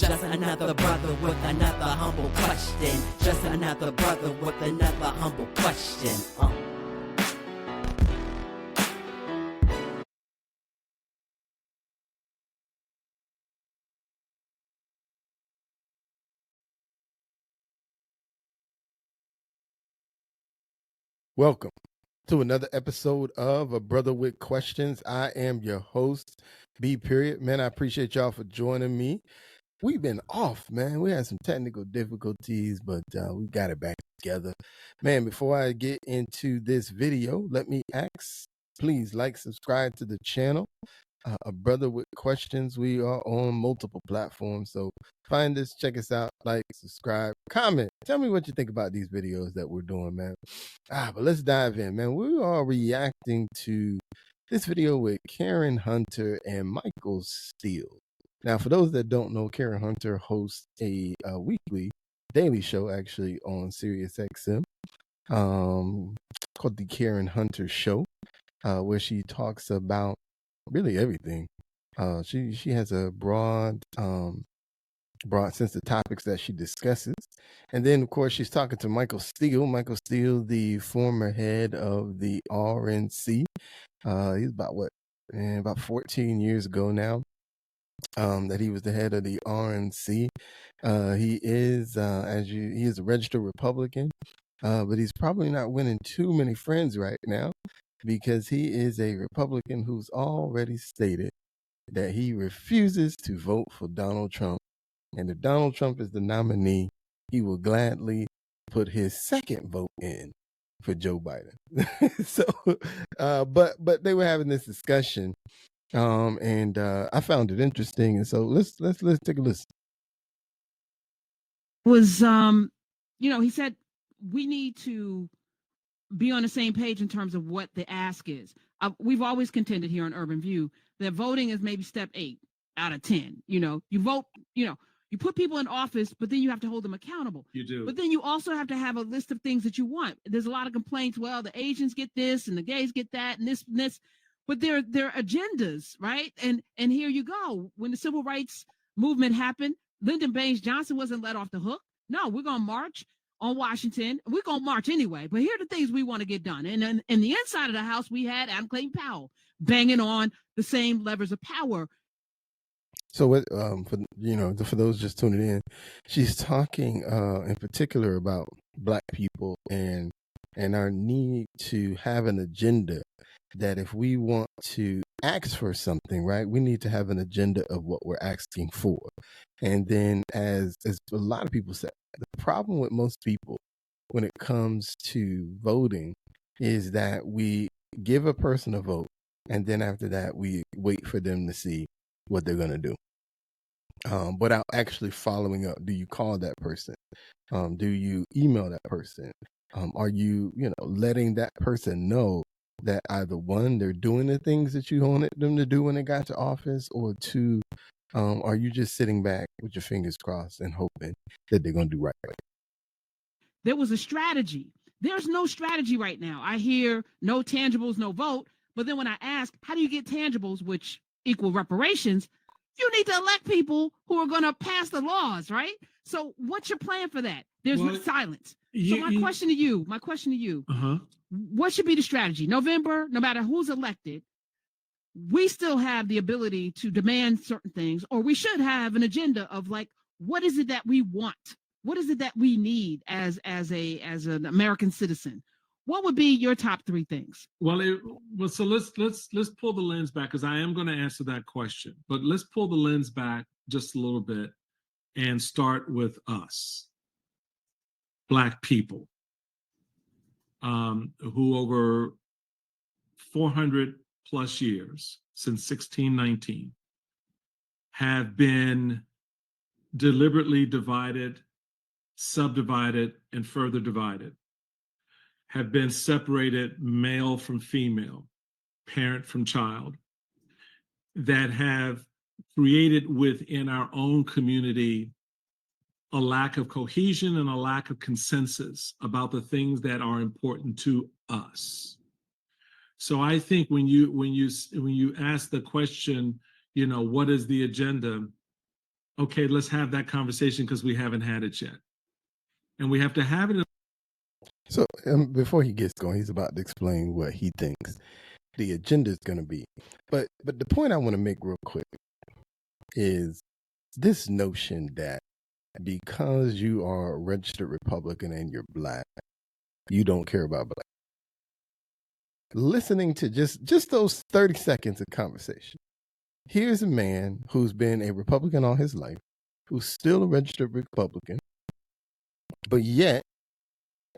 Just another brother with another humble question. Just another brother with another humble question. Welcome to another episode of A Brother with Questions. I am your host, B. Man, I appreciate y'all for joining me. We've been off, man. We had some technical difficulties, but we got it back together. Man, before I get into this video, let me ask, please subscribe to the channel. A Brother with Questions. We are on multiple platforms, so find us, check us out, subscribe, comment. Tell me what you think about these videos that we're doing, man. But let's dive in, man. We are reacting to this video with Karen Hunter and Michal Steele. Now, for those that don't know, Karen Hunter hosts a weekly daily show actually on SiriusXM called The Karen Hunter Show, where she talks about really everything. She has a broad sense of topics that she discusses. And then, of course, she's talking to Michal Steele. Michal Steele, the former head of the RNC. He's about 14 years ago now that he was the head of the RNC. He is, he is a registered Republican, but he's probably not winning too many friends right now, because he is a Republican who's already stated that he refuses to vote for Donald Trump. And if Donald Trump is the nominee, he will gladly put his second vote in for Joe Biden. So, but they were having this discussion, and I found it interesting. And so let's take a listen. Was he said we need to be on the same page in terms of what the ask is. We've always contended here on Urban View that voting is maybe step 8 out of 10. You vote, you put people in office, but then you have to hold them accountable. You do. But then you also have to have a list of things that you want. There's a lot of complaints. Well, the Asians get this and the gays get that and this and this, but they're agendas, right? And here you go. When the civil rights movement happened, Lyndon Baines Johnson wasn't let off the hook. No, we're going to march on Washington. We're going to march anyway, but here are the things we want to get done. And then in the inside of the House, we had Adam Clayton Powell banging on the same levers of power. So what, for those just tuning in, she's talking in particular about Black people and our need to have an agenda, that if we want to ask for something, right, we need to have an agenda of what we're asking for. And then as a lot of people say, the problem with most people when it comes to voting is that we give a person a vote, and then after that, we wait for them to see what they're going to do, without actually following up. Do you call that person? Do you email that person? Are you, letting that person know that either one, they're doing the things that you wanted them to do when they got to office, or two, are you just sitting back with your fingers crossed and hoping that they're going to do right? There was a strategy. There's no strategy right now. I hear no tangibles, no vote. But then when I ask, how do you get tangibles, which equal reparations? You need to elect people who are going to pass the laws, right? So what's your plan for that? There's no silence. So my question to you, what should be the strategy? November, no matter who's elected, we still have the ability to demand certain things, or we should have an agenda of what is it that we want? What is it that we need as an American citizen? What would be your top 3 things? So let's pull the lens back, because I am going to answer that question. But let's pull the lens back just a little bit and start with us, Black people, who over 400 plus years, since 1619, have been deliberately divided, subdivided, and further divided, have been separated, male from female, parent from child, that have created within our own community a lack of cohesion and a lack of consensus about the things that are important to us. So I think when you ask the question, what is the agenda? okay, let's have that conversation because we haven't had it yet. And we have to have it. So before he gets going, he's about to explain what he thinks the agenda is going to be. But the point I want to make real quick is this notion that because you are a registered Republican and you're black, you don't care about black. Listening to just those 30 seconds of conversation. Here's a man who's been a Republican all his life, who's still a registered Republican, but yet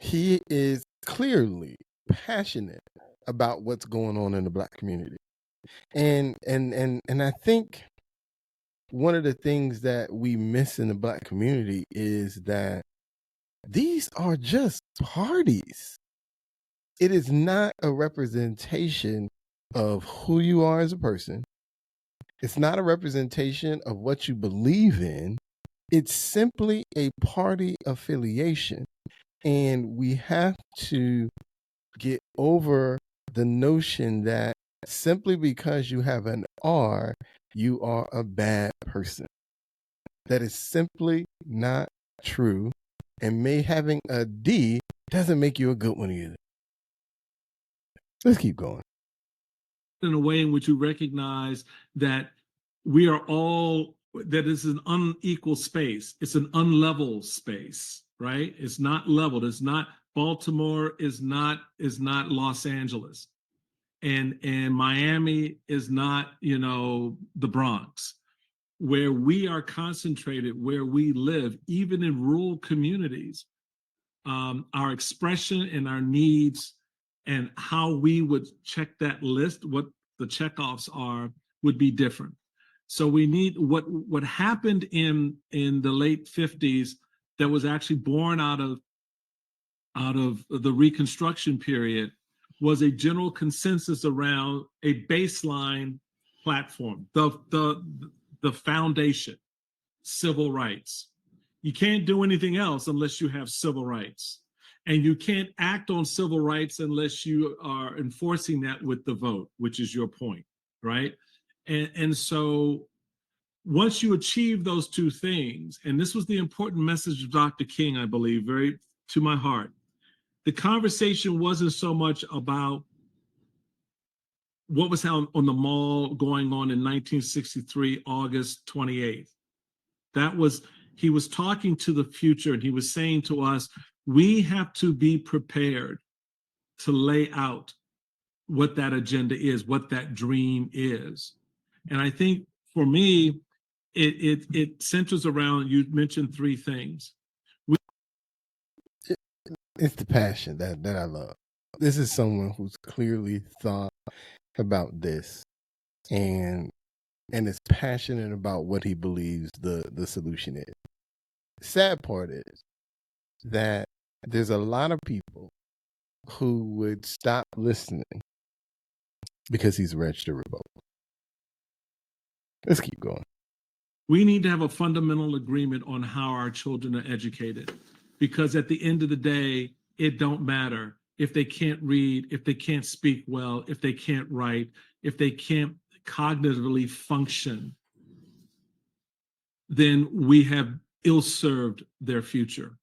he is clearly passionate about what's going on in the black community. And I think one of the things that we miss in the black community is that these are just parties. It is not a representation of who you are as a person. It's not a representation of what you believe in. It's simply a party affiliation. And we have to get over the notion that simply because you have an R, you are a bad person. That is simply not true. And having a D doesn't make you a good one either. Let's keep going. In a way in which you recognize that we are all, that it's an unequal space. It's an unlevel space, right? It's not leveled. It's not, Baltimore is not Los Angeles. And Miami is not, the Bronx. Where we are concentrated, where we live, even in rural communities, our expression and our needs and how we would check that list, what the checkoffs are, would be different. So we need what happened in the late 50s that was actually born out of the Reconstruction period was a general consensus around a baseline platform, the foundation, civil rights. You can't do anything else unless you have civil rights. And you can't act on civil rights unless you are enforcing that with the vote, which is your point, right? And so once you achieve those two things, and this was the important message of Dr. King, I believe, very to my heart, the conversation wasn't so much about what was on the mall going on in 1963, August 28th. He was talking to the future, and he was saying to us, we have to be prepared to lay out what that agenda is, what that dream is. And I think for me, it centers around, you mentioned three things. It's the passion that I love. This is someone who's clearly thought about this and is passionate about what he believes the solution is. The sad part is that there's a lot of people who would stop listening because he's a registered Republican. Let's keep going. We need to have a fundamental agreement on how our children are educated, because at the end of the day, it don't matter if they can't read, if they can't speak well, if they can't write, if they can't cognitively function, then we have ill-served their future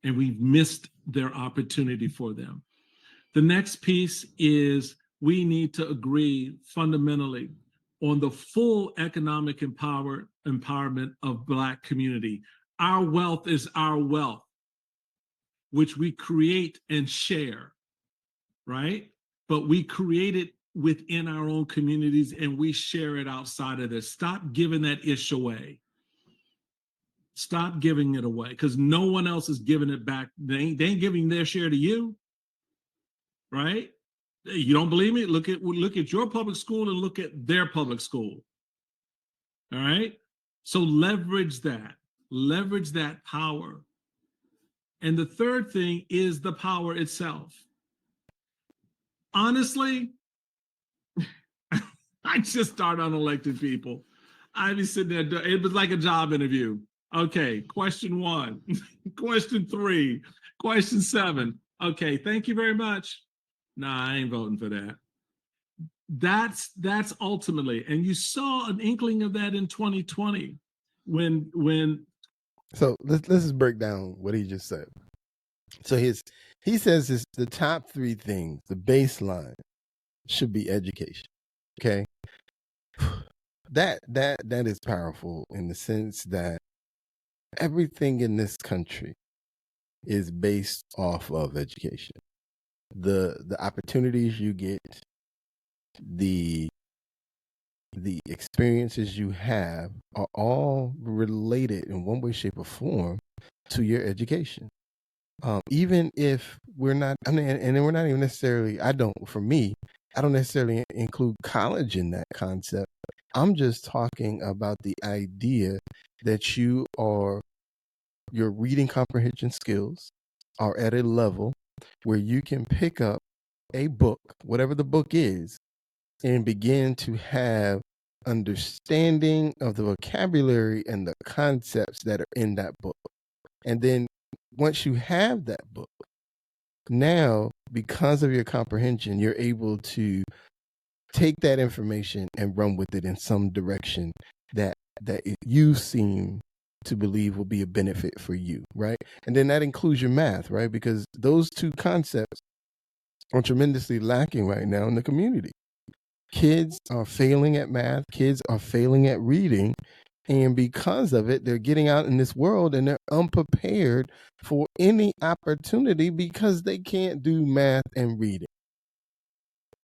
and we've missed their opportunity for them. The next piece is we need to agree fundamentally on the full economic empowerment of Black community. Our wealth is our wealth, which we create and share, right? But we create it within our own communities and we share it outside of this. Stop giving that ish away. Stop giving it away, because no one else is giving it back. They ain't giving their share to you, right? You don't believe me? Look at your public school and look at their public school. All right? So leverage that power. And the third thing is the power itself. Honestly, I just start on elected people. I'd be sitting there, it was like a job interview. Okay, question 1, question 3, question 7. Okay, thank you very much. Nah, I ain't voting for that. That's ultimately, and you saw an inkling of that in 2020. when So let's just break down what he just said. So he says the top three things, the baseline should be education. Okay. That is powerful in the sense that everything in this country is based off of education. The opportunities you get, the experiences you have are all related in one way, shape, or form to your education. Even if we're not, I mean, and we're not even necessarily, I don't necessarily include college in that concept. I'm just talking about the idea that your reading comprehension skills are at a level where you can pick up a book, whatever the book is, and begin to have understanding of the vocabulary and the concepts that are in that book. And then once you have that book, now, because of your comprehension, you're able to take that information and run with it in some direction that you seem to believe will be a benefit for you, right? And then that includes your math, right? Because those two concepts are tremendously lacking right now in the community. Kids are failing at math, kids are failing at reading, and because of it, they're getting out in this world and they're unprepared for any opportunity because they can't do math and reading.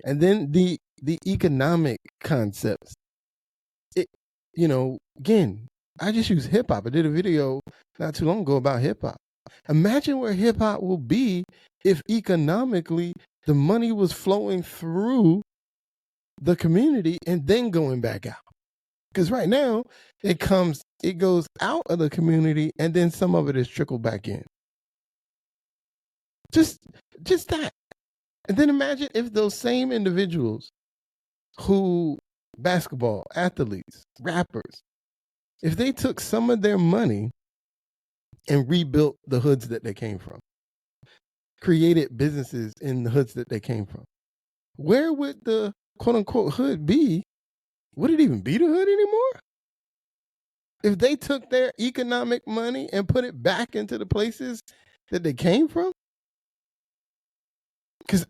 And then the economic concepts. Again, I just use hip hop. I did a video not too long ago about hip hop. Imagine where hip hop will be if economically the money was flowing through the community and then going back out. Because right now it goes out of the community and then some of it is trickled back in. Just that. And then imagine if those same individuals who basketball, athletes, rappers, if they took some of their money and rebuilt the hoods that they came from, created businesses in the hoods that they came from, where would the quote unquote hood be? Would it even be the hood anymore? If they took their economic money and put it back into the places that they came from? Because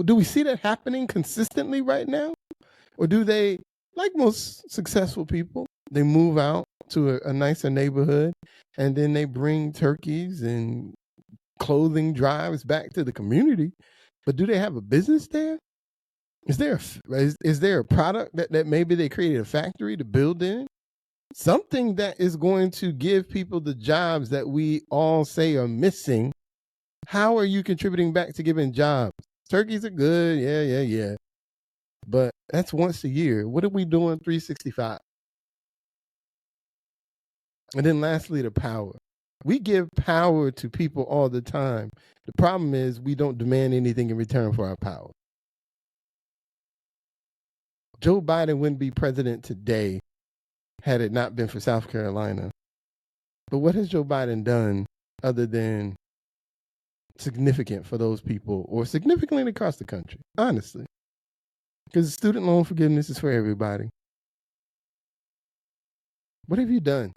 do we see that happening consistently right now? Or do they, like most successful people, they move out to a nicer neighborhood and then they bring turkeys and clothing drives back to the community? But do they have a business there? Is there a product that maybe they created a factory to build in? Something that is going to give people the jobs that we all say are missing. How are you contributing back to giving jobs? Turkeys are good, yeah. But that's once a year. What are we doing 365? And then lastly, the power. We give power to people all the time. The problem is we don't demand anything in return for our power. Joe Biden wouldn't be president today had it not been for South Carolina. But what has Joe Biden done other than significant for those people or significantly across the country? Honestly. Because student loan forgiveness is for everybody. What have you done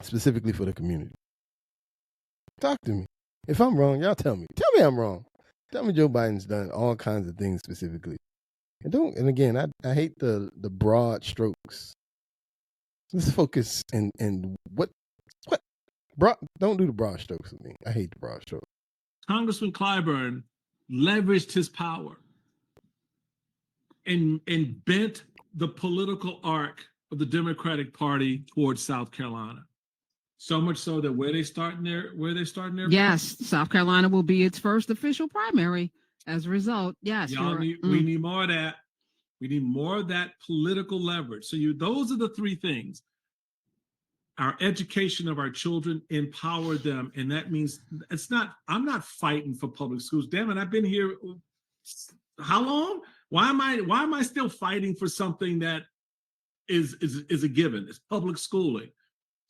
specifically for the community? Talk to me. If I'm wrong, y'all tell me. Tell me I'm wrong. Tell me Joe Biden's done all kinds of things specifically. And again, I hate the broad strokes. Let's focus and what don't do the broad strokes with me. I hate the broad strokes. Congressman Clyburn leveraged his power and bent the political arc of the Democratic Party towards South Carolina. So much so that where they starting their yes, South Carolina will be its first official primary as a result. Yes, we need more of that. We need more of that political leverage. So those are the three things. Our education of our children, empower them. And that means I'm not fighting for public schools. Damn it, I've been here how long? Why am I still fighting for something that is a given? It's public schooling.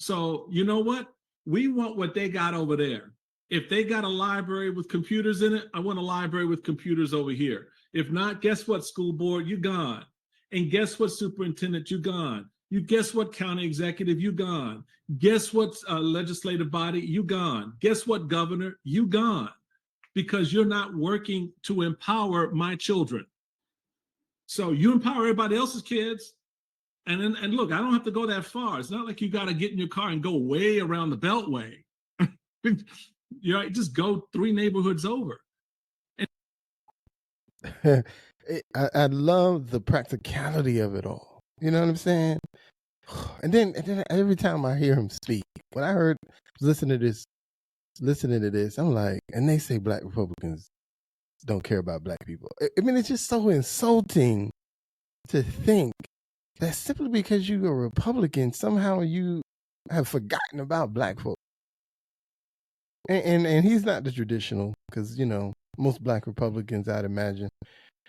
So you know what? We want what they got over there. If they got a library with computers in it, I want a library with computers over here. If not, guess what, school board? You're gone. And guess what, superintendent? You're gone. You guess what, county executive, you gone. Guess what, legislative body, you gone. Guess what, governor, you gone. Because you're not working to empower my children. So you empower everybody else's kids. And look, I don't have to go that far. It's not like you got to get in your car and go way around the beltway. You know, just go 3 neighborhoods over. I love the practicality of it all. You know what I'm saying? And then every time I hear him speak, when I heard listening to this, I'm like, and they say black Republicans don't care about black people. I mean, it's just so insulting to think that simply because you're a Republican, somehow you have forgotten about black folk. And he's not the traditional, because, you know, most black Republicans, I'd imagine,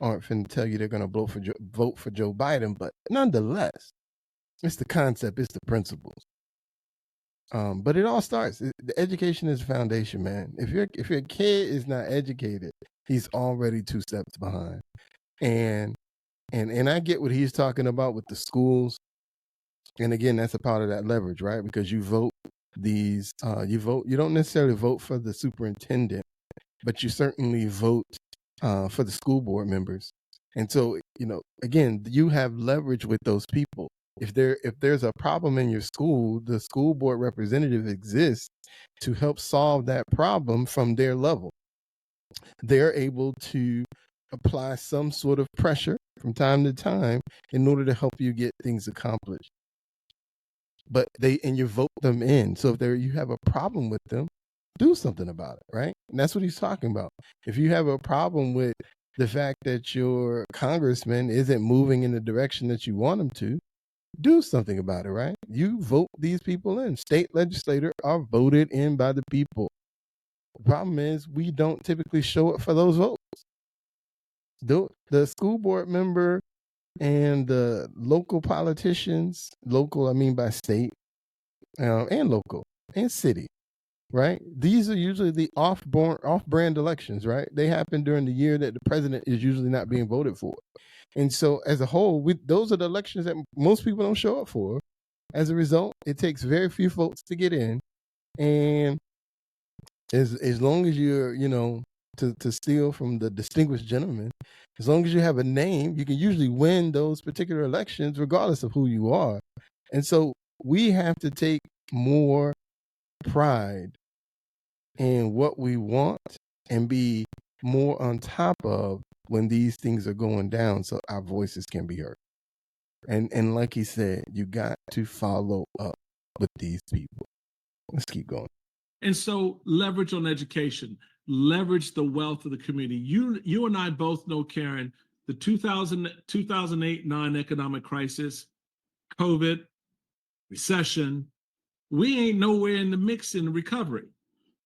aren't finna tell you they're going to vote for Joe Biden. But nonetheless, it's the concept, it's the principles. But it all starts. The education is the foundation, man. If your kid is not educated, he's already 2 steps behind. And I get what he's talking about with the schools. And again, that's a part of that leverage, right? Because you vote you don't necessarily vote for the superintendent, but you certainly vote for the school board members. And so, you know, again, you have leverage with those people. If there's a problem in your school, the school board representative exists to help solve that problem from their level. They're able to apply some sort of pressure from time to time in order to help you get things accomplished. But you vote them in. So if you have a problem with them, do something about it, right? And that's what he's talking about. If you have a problem with the fact that your congressman isn't moving in the direction that you want him to, do something about it, right? You vote these people in. State legislators are voted in by the people. The problem is we don't typically show up for those votes. The school board member and the local politicians, local, I mean by state, and local, and city, right? These are usually the off-brand elections, right? They happen during the year that the president is usually not being voted for. And so as a whole, those are the elections that most people don't show up for. As a result, it takes very few votes to get in. And as long as you're, you know, to steal from the distinguished gentleman, as long as you have a name, you can usually win those particular elections regardless of who you are. And so we have to take more pride in what we want and be more on top of when these things are going down so our voices can be heard. And like he said, you got to follow up with these people. Let's keep going. And so leverage on education, leverage the wealth of the community. You and I both know, Karen, the 2008 non-economic crisis, COVID, recession, we ain't nowhere in the mix in the recovery.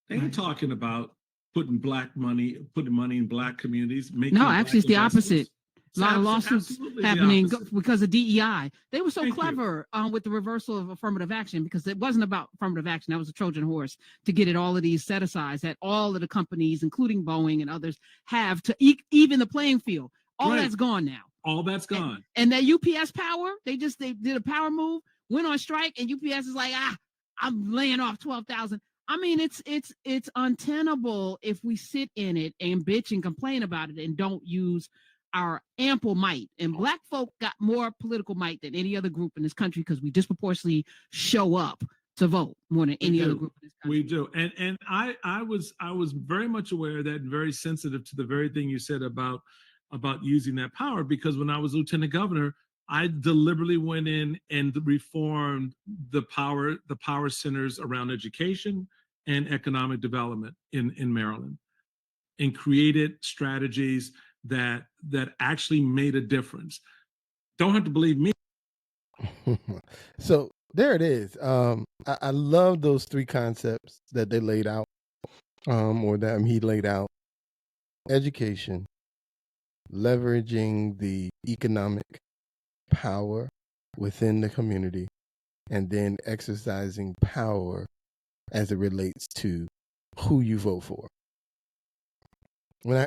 They ain't talking about putting money in black communities. No, actually, it's the opposite. A lot of lawsuits happening because of DEI. They were so clever with the reversal of affirmative action, because it wasn't about affirmative action. That was a Trojan horse to get all of these set asides that all of the companies, including Boeing and others, have to even the playing field. All that's gone now. All that's gone. And that UPS power, they did a power move, went on strike, and UPS is like, I'm laying off 12,000. I mean, it's untenable if we sit in it and bitch and complain about it and don't use our ample might. And black folk got more political might than any other group in this country because we disproportionately show up to vote more than any other group in this country. We do. And I was very much aware of that and very sensitive to the very thing you said about using that power, because when I was lieutenant governor, I deliberately went in and reformed the power centers around education and economic development in Maryland, and created strategies that actually made a difference. Don't have to believe me. So there it is. I love those 3 concepts that they laid out, or that he laid out: education, leveraging the economic power within the community, and then exercising power as it relates to who you vote for.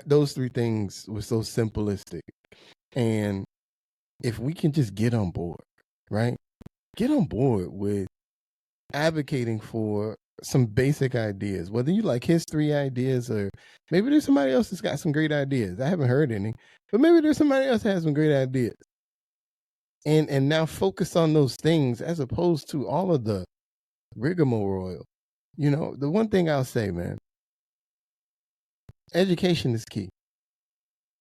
Those 3 things were so simplistic. And if we can just get on board, right? get on board with advocating for some basic ideas, whether you like history ideas or maybe there's somebody else that's got some great ideas. I haven't heard any, but maybe there's somebody else that has some great ideas. And now focus on those things as opposed to all of the rigmarole. You know, the one thing I'll say, man, education is key.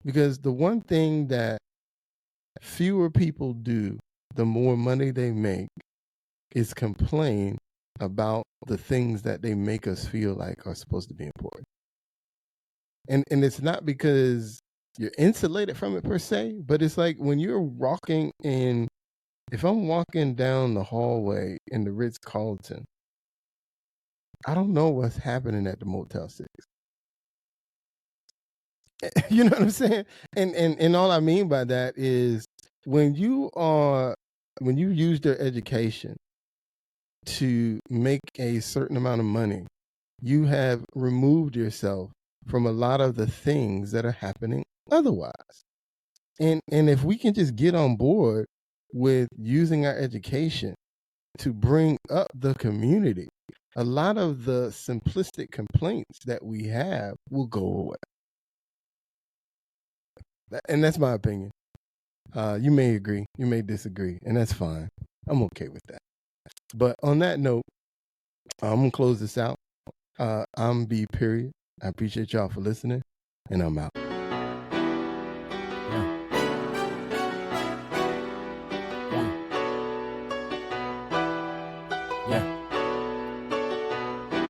Because the one thing that fewer people do, the more money they make, is complain about the things that they make us feel like are supposed to be important. And it's not because you're insulated from it per se, but it's like when you're walking in, if I'm walking down the hallway in the Ritz-Carlton, I don't know what's happening at the Motel 6. You know what I'm saying? And all I mean by that is when you use your education to make a certain amount of money, you have removed yourself from a lot of the things that are happening otherwise. And if we can just get on board with using our education to bring up the community, a lot of the simplistic complaints that we have will go away. And that's my opinion. You may agree, you may disagree, and that's fine. I'm okay with that. But on that note, I'm going to close this out. I'm B. Period. I appreciate y'all for listening, and I'm out.